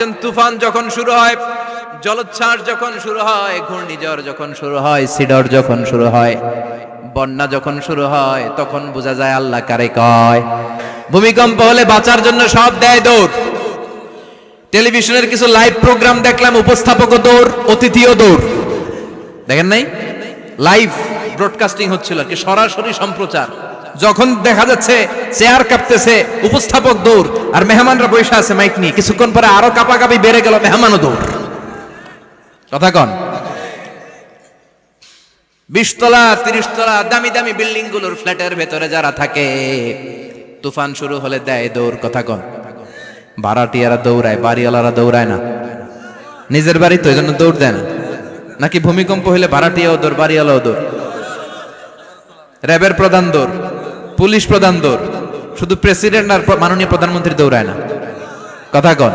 তুফান যখন শুরু হয়, জলোচ্ছ্বাস যখন শুরু হয়, ঘূর্ণিঝড় যখন শুরু হয়, সিডর যখন শুরু হয়, বন্যা যখন শুরু হয়, তখন বোঝা যায় আল্লাহ কারে কয়। ভূমিকম্প হলে বাঁচার জন্য সব দেয় দৌড়। টেলিভিশনের কিছু লাইভ প্রোগ্রাম দেখলাম, উপস্থাপকও দৌড়, অতিথিও দৌড়। দেখেন নাই? লাইভ ব্রডকাস্টিং হচ্ছিল কি, সরাসরি সম্প্রচার। যখন দেখা যাচ্ছে চেয়ার কাঁপতেছে, উপস্থাপক দৌড়, আর মেহমানরা বসে আছে মাইক নিয়ে। কিছুক্ষণ পরে আরো কাঁপাকাঁপি বেড়ে গেল, মেহমানও দৌড়। কথা কন। 20 তলা 30 তলা দামি দামি বিল্ডিং গুলোর ফ্ল্যাটের ভেতরে যারা থাকে, তুফান শুরু হলে দেয় দৌড়। কথা কন। ভাড়াটিয়ারা দৌড়ায়, বাড়িওয়ালারা দৌড়ায় না। নিজের বাড়ি তো, এই জন্য দৌড় দেয় না। নাকি ভূমিকম্প হলে ভাড়াটিয়াও দৌড়, বাড়িওয়ালাও দৌড়? র্যাবের প্রধান দৌড়, পুলিশ প্রধান দৌড়, শুধু প্রেসিডেন্ট আর মাননীয় প্রধানমন্ত্রী দৌড়ায় না। কথা কন।